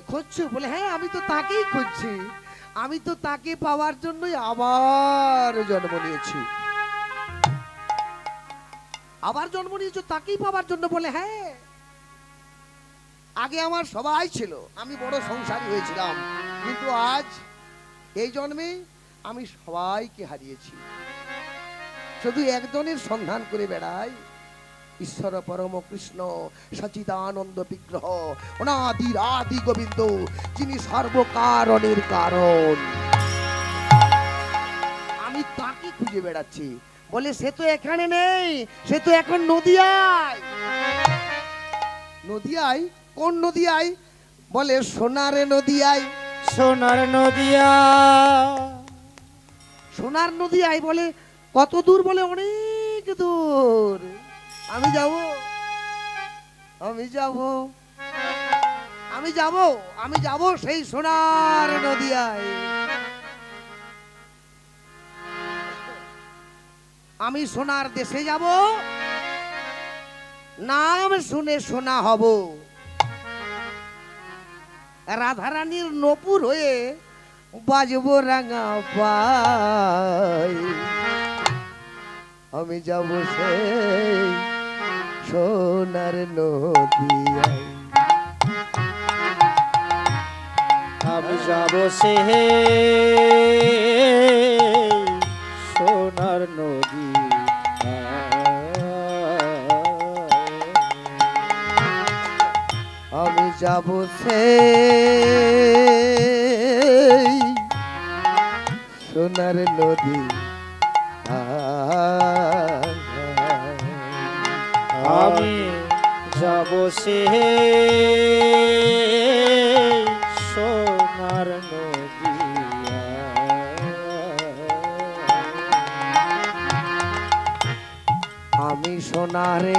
খুঁজছো বলে, হ্যাঁ আমি তো তাকেই খুঁজছি, আমি তো তাকে পাওয়ার জন্যই আবার জন্ম নিয়েছি। আবার জন্ম নিয়েছো তাকেই পাওয়ার জন্য বলে, হ্যাঁ আগে আমার সবাই ছিল, আমি বড় সংসারী হয়েছিলাম, কিন্তু আজ এই জন্মে আমি সবাইকে হারিয়েছি, শুধু একজনের সন্ধান করে বেড়াই, ঈশ্বর পরম কৃষ্ণ সচিদানন্দ বিগ্রহ, অনাদি আদি গোবিন্দ, যিনি সর্বকারণের কারণ। আমি তাকে খুঁজে বেড়াচ্ছি, বলে সে তো এখানে নেই, সে তো এখন নদিয়ায়। নদিয়ায়? কোন নদিয়ায়? বলে সোনার নদিয়ায়। সোনার নদিয়া, সোনার নদিয়ায় বলে কত দূর? বলে অনেক দূর। আমি যাব, আমি যাব, আমি যাব, আমি যাব সেই সোনার নদিয়ায়। আমি সোনার দেশে যাব, নাম শুনে সোনা হব, রাধারানীর নপুর হয়ে বাজবো রাঙা পাই। আমি যাব সেই সোনার নদিয়ায়। আমি যাব সে সোনার নদী। যাব সে সোনার নদী আমি যাব সে সোনার নদিয়া। আমি সোনারে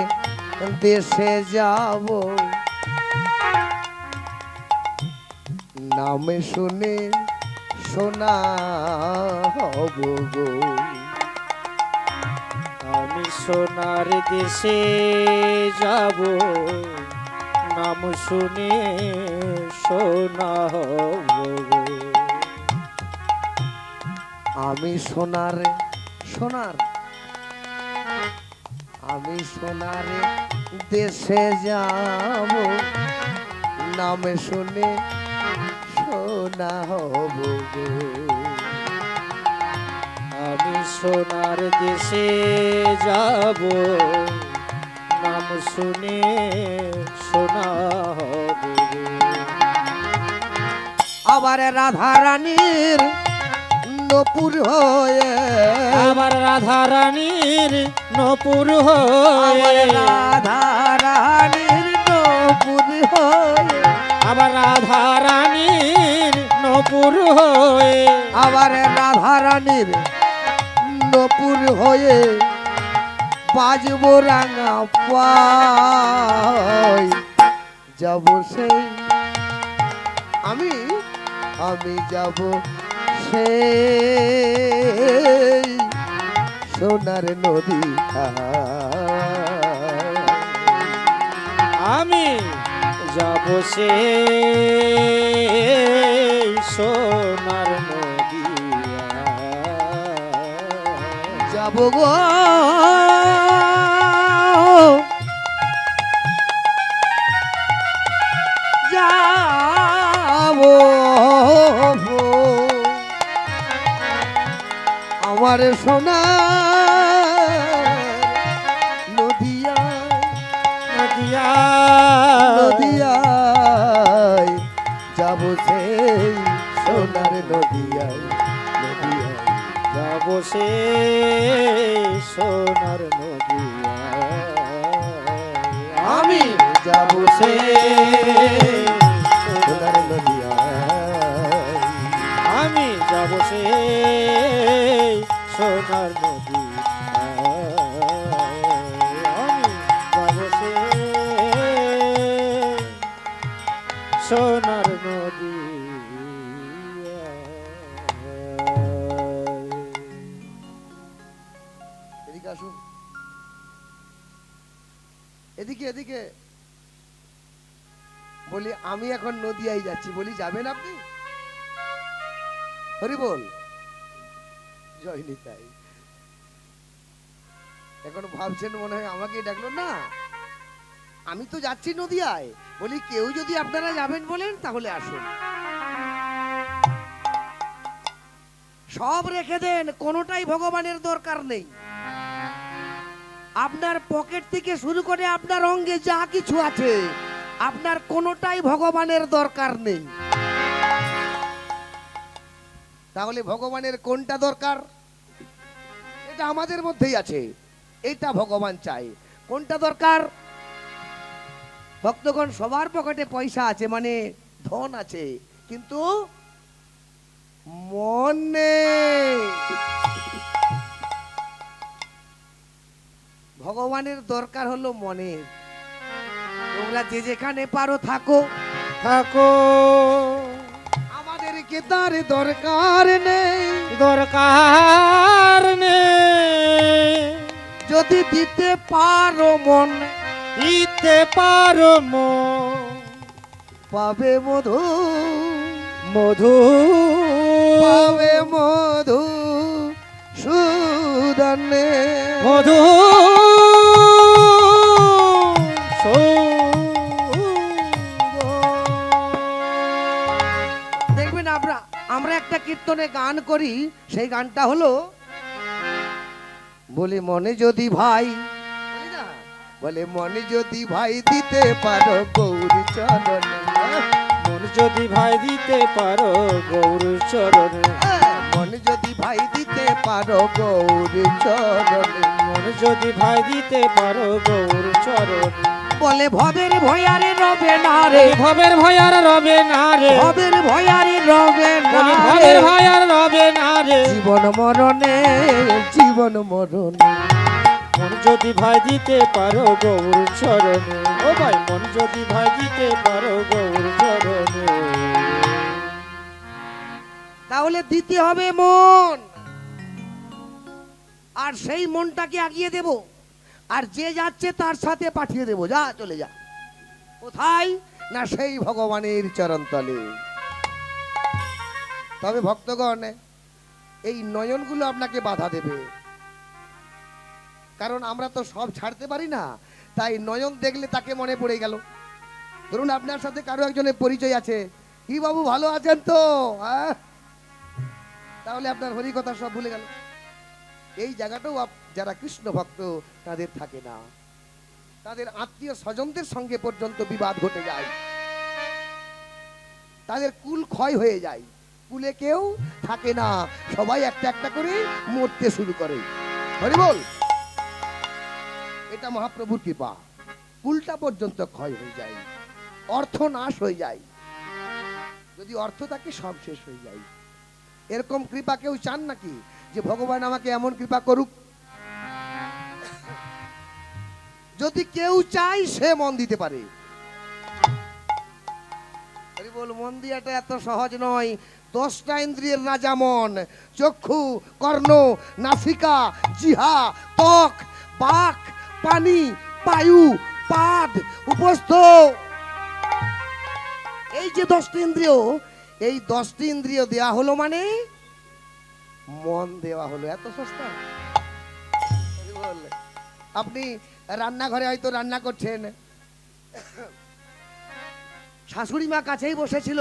দেশে যাব নামে শুনে সোনা হব গো। আমি সোনার দেশে যাব নাম শুনে সোনা হব গো। আমি সোনারে সোনার আমি সোনারে দেশে যাব নামে শুনে সোনা হব গো। আমি সোনার দেশে যাব নাম শুনে সোনা হব গো। আবার রাধা রানীর নপুর হয়ে আবার রাধা রানীর নপুর আবার হয়ে রাধা রানীর নপুর হয়ে আবার রাধা রানীর নপুর হয়ে আবার রাধা রানীর নপুর হয়ে বাজবো রাঙা পাই যাব সেই আমি আমি যাব সেই সোনার নদী আমি যাব সে সোনার নদিয়া। যাব গো যাব আমার সোনা নদিয়া নদিয়া নদিয়ায় যাব সেই সোনার নদিয়ায় নদিয়ায় যাব সে সোনার নদিয়া। আমি যাব সেই সোনার নদিয়ায় আমি যাব সে সোনার নদী। আমি যাব সে সোনার নদী। এদিকে আসুন এদিকে এদিকে বলি আমি এখন নদিয়ায় যাচ্ছি বলি যাবেন আপনি হরি বল জয় নিতাই এখন ভাবছেন মনে হয় আমাকে ডাকলো না আমি তো যাচ্ছি নদিয়ায় বলি কেউ যদি আপনারা যাবেন বলেন তাহলে আসুন সব রেখে দেন কোনোটাই ভগবানের দরকার নেই আপনার পকেট থেকে শুরু করে আপনার অঙ্গে যা কিছু আছে আপনার কোনোটাই ভগবানের দরকার নেই তাহলে ভগবানের কোনটা দরকার এটা আমাদের মধ্যেই আছে এটা ভগবান চায় কোনটা দরকার ভক্তগণ সবার পকেটে পয়সা আছে মানে ধন আছে কিন্তু মন নেই ভগবানের দরকার হলো মনের তোমরা যে যেখানে পারো থাকো থাকো আমাদেরকে তার দরকার নেই দরকার নেই যদি দিতে পারো মন দিতে পারো মন পাবে মধু মধু পাবে মধু সুদনে মধু দেখবেন আমরা একটা কীর্তনে গান করি সেই গানটা হলো বলে মনে যদি ভাই বলে মনে যদি ভাই দিতে পারো গৌরী চরণে যদি ভাই দিতে পারো গৌর চরণে, মন যদি ভাই দিতে পারো গৌর চরণে, মন যদি ভাই দিতে পারো গৌর চরণে, বলে ভবের ভয়ারে রবে না রে, ভবের ভয় আর রবে না রে, ভবের ভয়ারে রবে না বলি রে, ভবের ভয় আর রবে না রে, জীবন মরণে, জীবন মরণে। মন যদি ভাই দিতে পারো গৌর চরণে, ও ভাই মন যদি ভাই দিতে পারো গৌর চরণে। তাহলে দিতে হবে মন, আর সেই মনটাকে আগিয়ে দেব, আর যে যাচ্ছে তার সাথে পাঠিয়ে দেব, যা চলে যা। কোথায় না সেই ভগবানের চরণতলে। তবে ভক্তগণ, এই নয়নগুলো আপনাকে বাধা দেবে, কারণ আমরা তো সব ছাড়তে পারি না। তাই নয়ন দেখলে তাকে মনে পড়ে গেল। ধরুন আপনার সাথে কারো একজনের পরিচয় আছে, কি বাবু ভালো আছেন তো, তাহলে আপনার হরি কথা সব ভুলে গেল। এই জায়গাটাও যারা কৃষ্ণ ভক্ত তাদের থাকে না, তাদের আত্মীয় স্বজনদের সঙ্গে পর্যন্ত বিবাদ ঘটে যায়, তাদের কুল ক্ষয় হয়ে যায়, কুলে কেউ থাকে না, সবাই একটা একটা করে মরতে শুরু করে। হরি বল। এটা মহাপ্রভুর কৃপা, কুলটা পর্যন্ত ক্ষয় হয়ে যায়, অর্থ নাশ হয়ে যায়, যদি অর্থ থাকে সব শেষ হয়ে যায়। এরকম কৃপা কেউ চান নাকি যে ভগবান আমাকে এমন কৃপা করুক? যদি কেউ চায় সে মন দিতে পারে। বল, মন দিয়াটা এত সহজ নয়। 10টা ইন্দ্রিয়ের রাজা মন, চক্ষু, কর্ণ, নাসিকা, জিহা, ত্বক, বাক, পানি, বায়ু, পাদ, উপস্থ, এই যে 10টি ইন্দ্রিয়, এই 10টি ইন্দ্রিয় দেয়া হলো মানে মন দেওয়া হলো। এত সস্তা। আপনি রান্নাঘরে হয়তো রান্না করছেন, শাশুড়ি মা কাছেই বসেছিল,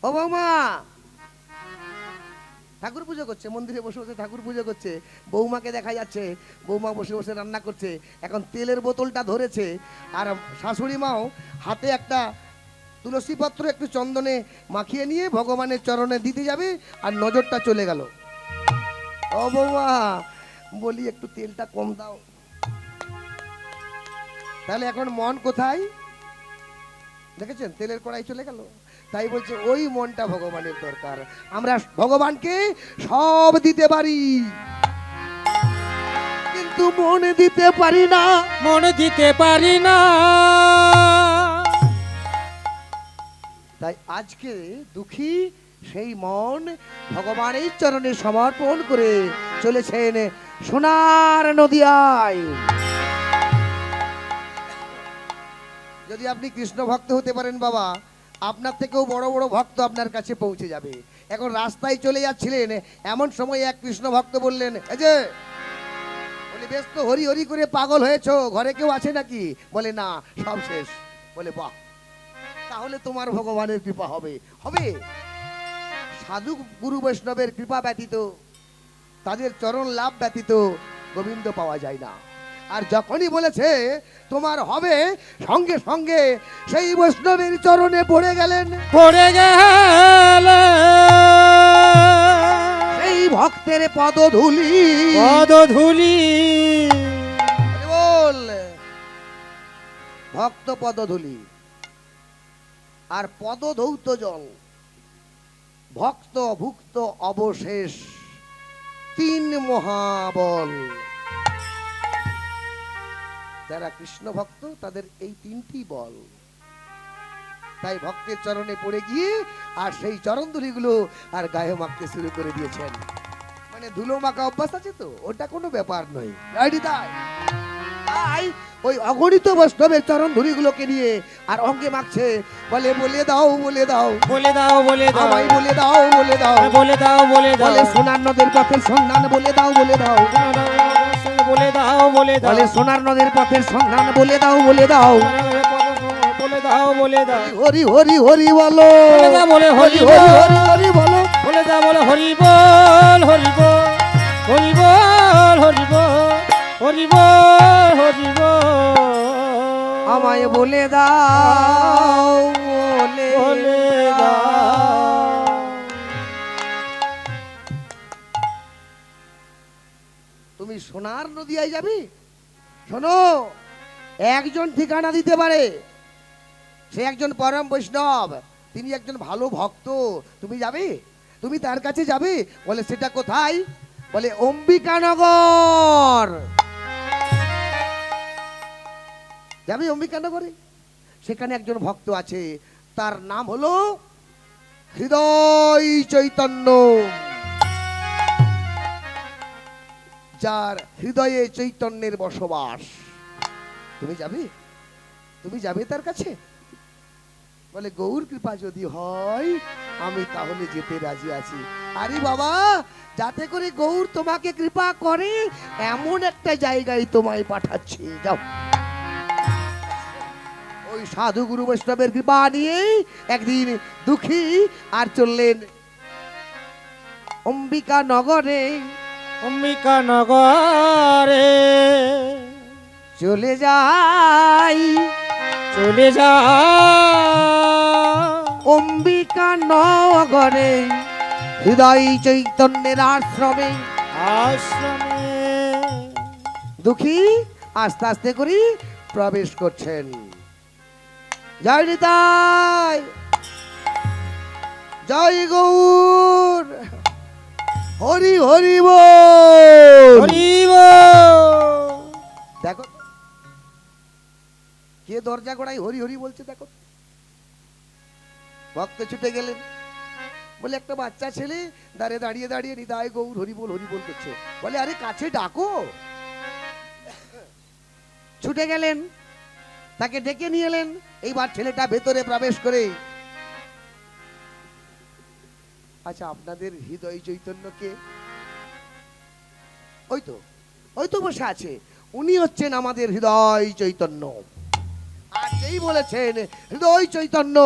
ও বৌমা, ঠাকুর পুজো করছে, মন্দিরে বসে বসে ঠাকুর পুজো করছে, বৌমাকে দেখা যাচ্ছে বৌমা বসে বসে রান্না করছে, এখন তেলের বোতলটা ধরেছে, আর শাশুড়ি মাও হাতে একটা তুলসী পত্র একটু চন্দনে মাখিয়ে নিয়ে ভগবানের চরণে দিতে যাবে, আর নজরটা চলে গেল। ও বৌমা, বলি একটু তেলটা কম দাও। তাহলে এখন মন কোথায়? দেখেছেন, তেলের কড়াই চলে গেল। তাই বলছে ওই মনটা ভগবানের দরকার। আমরা ভগবানকে সব দিতে পারি, কিন্তু মন দিতে পারি না, মন দিতে পারি না। তাই আজকে দুঃখী সেই মন ভগবানের চরণে সমর্পণ করে চলেছেন সোনার নদিয়ায়। যদি আপনি কৃষ্ণ ভক্ত হতে পারেন বাবা, আপনার থেকেও বড় বড় ভক্ত আপনার কাছে পৌঁছে যাবে। এখন রাস্তায় চলে যাচ্ছিলেন, এমন সময় এক কৃষ্ণ ভক্ত বললেন, এই যে, বলে বেশ তো হরি হরি করে পাগল হয়েছো, ঘরে কেউ আছে নাকি? বলে না, সব শেষ। বলে বাহ, তাহলে তোমার ভগবানের কৃপা হবে। হবে। সাধু গুরু বৈষ্ণবের কৃপা ব্যতীত, তাদের চরণ লাভ ব্যতীত গোবিন্দ পাওয়া যায় না। আর যখনই বলেছে তোমার হবে, সঙ্গে সঙ্গে সেই বৈষ্ণবের চরণে পড়ে গেলেন, পড়ে গেল সেই ভক্তের পদধূলি, পদধূলি। বল, ভক্ত পদধূলি আর পদধৌত জল, ভক্ত ভুক্ত অবশেষ, 3 মহাবল। যারা কৃষ্ণ ভক্ত তাদের এই 3টি বল। তাই ভক্তের চরণে পড়ে গিয়ে আর সেই চরণ ধুলিগুলো আর গায়ে মাখতে শুরু করে দিয়েছেন। মানে ধুলো মাখা অভ্যাস আছে তো, ওটা কোনো ব্যাপার নয়। তাই ওই অগণিত বৈষ্ণবের চরণ ধুলিগুলোকে নিয়ে আর অঙ্গে মাখছে, বলে বলে দাও, বলে দাও, বলে দাও, বলে দাও, আমায় বলে দাও, বলে দাও, বলে দাও, বলে দাও, বলে সোনার নদের পথের সন্ধান, বলে দাও, বলে দাও, বলে দাও, বলে দাও, বলে সোনার নদের পথের সন্ধান, বলে দাও, বলে দাও, বলে দাও, বলে দাও, হরি হরি হরি বলো, বলে দাও, বলে হরি হরি বল, হরি হরি বলো, বলে দাও, বলে হরি বল, হরি বল, হরি বল, হরি বল, হরি বল, হরি বল, আমায় বলে দাও, বলে তুমি সোনার নদিয়ায় যাবি? শোনো, একজন ঠিকানা দিতে পারে, সে একজন পরম বৈষ্ণব, তিনি একজন ভালো ভক্ত। তুমি যাবে? তুমি তার কাছে যাবে? বলে সেটা কোথায়? বলে অম্বিকানগর। যাবে অম্বিকানগরে? সেখানে একজন ভক্ত আছে, তার নাম হলো হৃদয় চৈতন্য, যার হৃদয়ে চৈতন্যের বসবাস। তুমি যাবে? তুমি যাবে তার কাছে? বলে গৌর কৃপা যদি হয় আমি তাহলে যেতে রাজি আছি। আরে বাবা, যাতে করে গৌর তোমাকে কৃপা করে এমন একটা জায়গায় তোমায় পাঠাচ্ছি, যাও। ওই সাধু গুরু বৈষ্ণবের কৃপা নিয়ে একদিন দুঃখী আর চললেন অম্বিকা নগরে। অম্বিকা নগরে চলে যাই, চলে যা অম্বিকা নগরে হৃদয় চৈতন্যের আশ্রমে। আশ্রমে দুঃখী আস্তে আস্তে করে প্রবেশ করছেন। জয় নিতাই, জয় গৌর, হরি হরি বল। হরিব। দেখো কে দরজা গোড়ায় হরি হরি বলছে, দেখো। ভক্ত ছুটে গেলেন, বলে একটা বাচ্চা ছেলে দাঁড়িয়ে দাঁড়িয়ে নিতাই গৌর হরি বল করছে। বলে আরে কাছে ডাকো। ছুটে গেলেন, তাকে ডেকে নিয়ে এলেন। এইবার ছেলেটা ভেতরে প্রবেশ করে, আচ্ছা আপনাদের হৃদয় চৈতন্যকে? ওই তো বসে আছে, উনি হচ্ছেন আমাদের হৃদয় চৈতন্য। আর যেই বলেছেন হৃদয় চৈতন্য,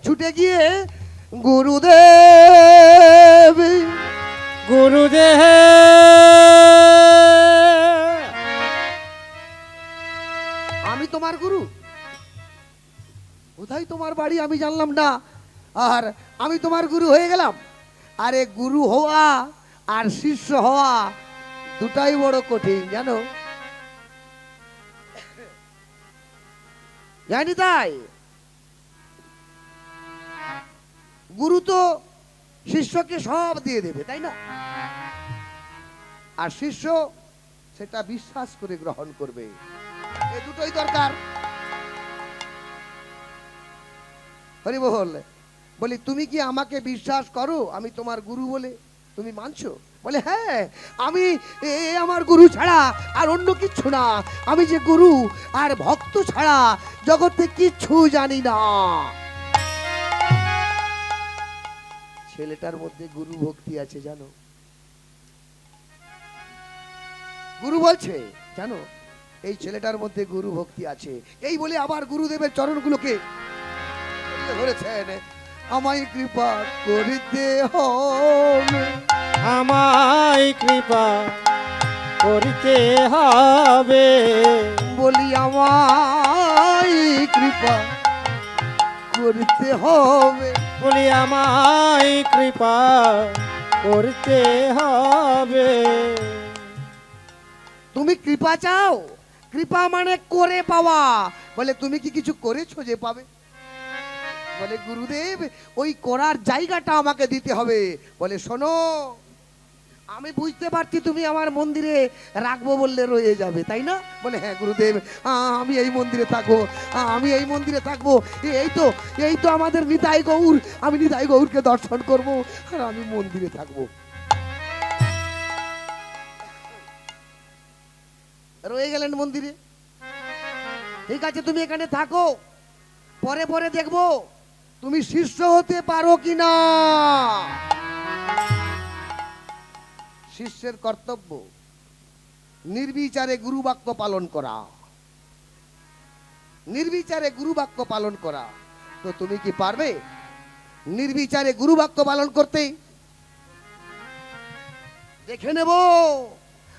ছুটে গিয়ে গুরুদেব, গুরুদেব আমি তোমার গুরু। কোথায় তোমার বাড়ি আমি জানলাম না, আর আমি তোমার গুরু হয়ে গেলাম। আরে গুরু হওয়া আর শিষ্য হওয়া দুটাই বড় কঠিন, জানো? জানি তাই গুরু তো শিষ্যকে সব দিয়ে দেবে, তাই না? আর শিষ্য সেটা বিশ্বাস করে গ্রহণ করবে, এই দুটোই দরকার। হরি বল। বলি তুমি কি আমাকে বিশ্বাস করো আমি তোমার গুরু বলে? তুমি মানছো? বলে হ্যাঁ, আমি আমার গুরু ছাড়া আর অন্য কিচ্ছু না। আমি যে গুরু আর ভক্ত ছাড়া জগতে কিচ্ছু জানি না। ছেলেটার মধ্যে গুরু ভক্তি আছে, জানো? গুরু বলছে, জানো এই ছেলেটার মধ্যে গুরু ভক্তি আছে। এই বলে আবার গুরুদেবের চরণগুলোকে ধরেছেন। আমায় কৃপা করিতে হবে, আমায় কৃপা করিতে হবে। বলি আমায় কৃপা করতে হবে, বলি আমায় কৃপা করতে হবে। তুমি কৃপা চাও? কৃপা মানে করে পাওয়া। বলে তুমি কি কিছু করেছো যে পাবে? বলে গুরুদেব ওই করার জায়গাটা আমাকে দিতে হবে। বলে শোনো, আমি বুঝতে পারছি তুমি আমার মন্দিরে রাখবো বললে রয়ে যাবে, তাই না? বলে হ্যাঁ গুরুদেব, আমি এই মন্দিরে থাকবো, আমি এই মন্দিরে থাকবো। এই তো আমাদের নিতাই গৌর, আমি নিতাই গৌরকে দর্শন করব আর আমি মন্দিরে থাকবো। রয়ে গেলেন মন্দিরে। ঠিক আছে, তুমি এখানে থাকো, পরে পরে দেখবো তুমি শিষ্য হতে পারো কিনা। শিষ্যের কর্তব্য নির্বিচারে গুরু বাক্য পালন করা, নির্বিচারে গুরু বাক্য পালন করা। তো তুমি কি পারবে নির্বিচারে গুরু বাক্য পালন করতে? দেখে নেব